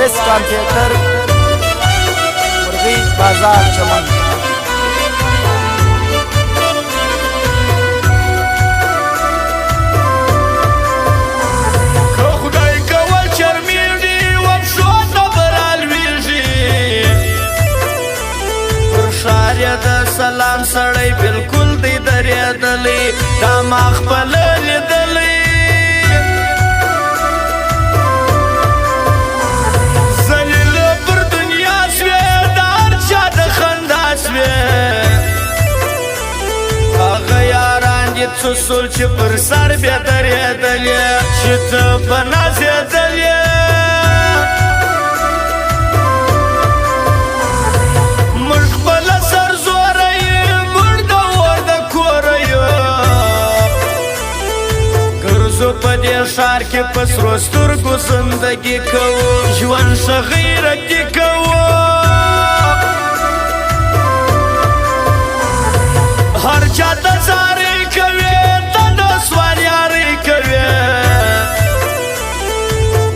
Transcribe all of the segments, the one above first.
وارث کمپیوټر مرغی بازار چمن سلام سړی بالکل دی درېدلی دا ما خپله لیدلی ذلیله پر دنیا سوې د هر چا د خندا سوې هغه یاران دې څه سول چې پر سر بیا درېدلې چې ته په نازېدلې په دې ښار کې په سرو سترګو زندګي کوو ژوند ښه غیرتي کوو هر چا ته زارۍ کوې ته د سوال یارۍ کوې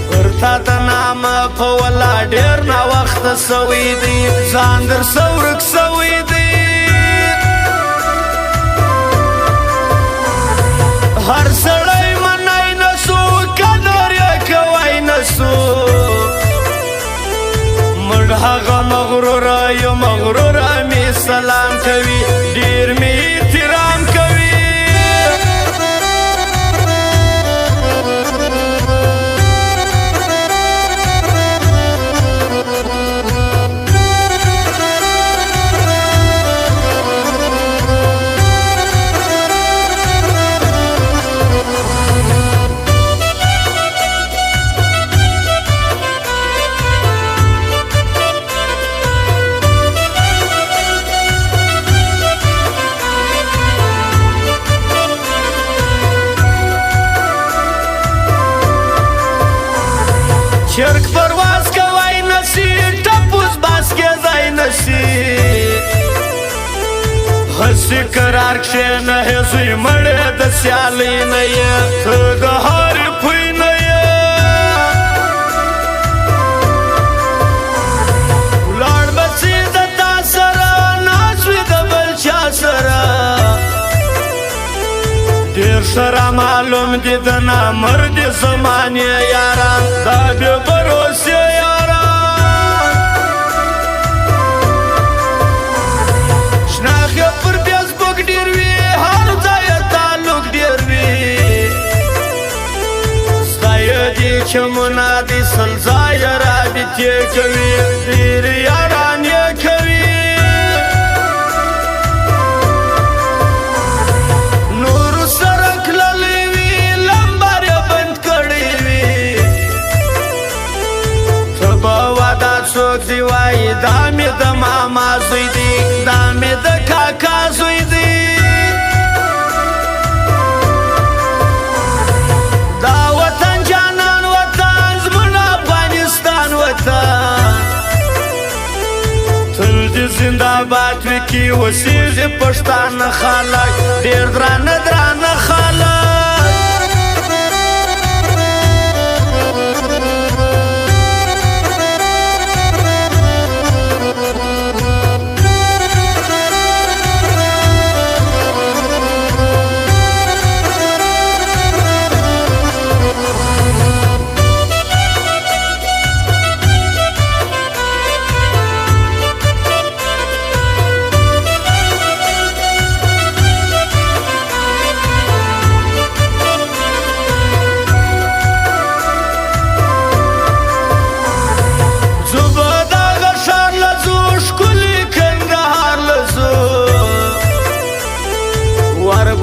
پر تا د نامه په ولا ډېر ناوخته سوی دی ځان در څه ورک سوی دی هر سړی مړ هغه مغروره یو مغروره می سلام کوي ډیر می احترام کوي چرک پرواز کوای نسی ټپوس باس کې ځای نسی هسې قرار کښېنه هېڅوی مړې د سیالۍ نه یې ته د هرې پوی نه یې ولاړ بسې د تا سره ناز وي د بل چا سره ډېر ښه رامعلوم دي د نامردې زمانې یاران دا بې بروسې یاران شناخت یې پر فیسبوک ډېر وي هر ځای یې تعلق ډېر وي ستا یې دي چمونه دي سل ځایه رابطې کوي ډېرې یاران یې کوي څوک دی وایي دا مې د ماما زوی دی دا مې د کاکا زوی دی دا وطن جانان وطن زموږ افغانستان وطن تل دې زنده باد وي کې اوسېږي پښتانه خلک ډېر درانه درانه خلک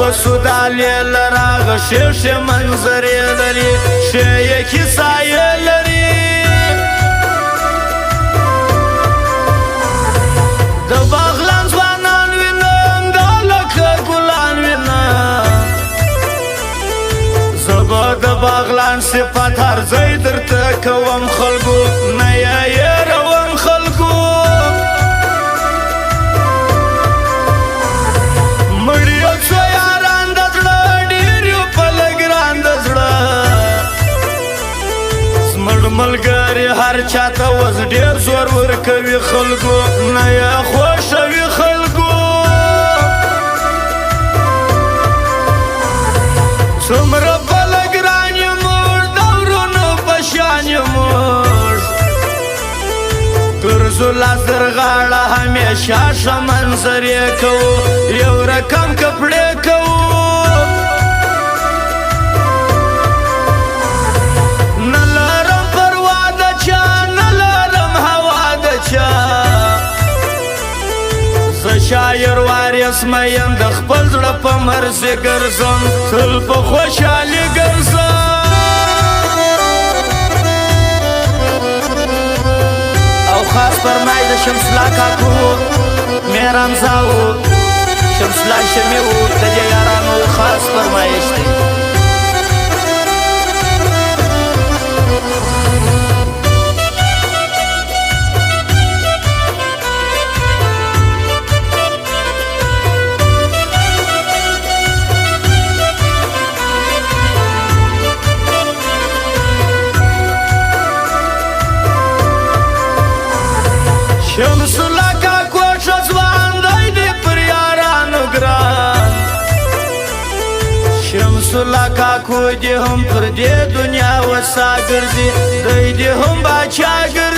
بسو دالی لراغ شیش منظری لري شیه کسایه لري د باغلان ځوانان وینم د لکه ګلان وینم زبا د باغلان صفت هر ځای درته کوم خلکو نه یې روم خلکو ملګری هر چا ته اوس ډېر زور ورکوي خلکو نه یې خوښوي خلکو څومره بله ګران یې موږ د ورونو په شان یې موږ ګرځو لاس در غاړه همیشه ښه منظرې کوو یو رقم کپړې کوو نه لرم پروا د چا نه لرم هوا د چا زه شاعر وارث مین د خپل زړه په مرزې ګرځم تل په خوشحالي ګرځم او خاص فرمای د شمس الله کاکو مهران زاو شمس الله شمی و د دې یارانو خاص فرمایش دی شمس الله کاکو ښه ځوان دی د پر یارانو ګران شمس الله کاکو دې هم پر دې دنیا وسا ګرځي دی دې هم باچا ګرځي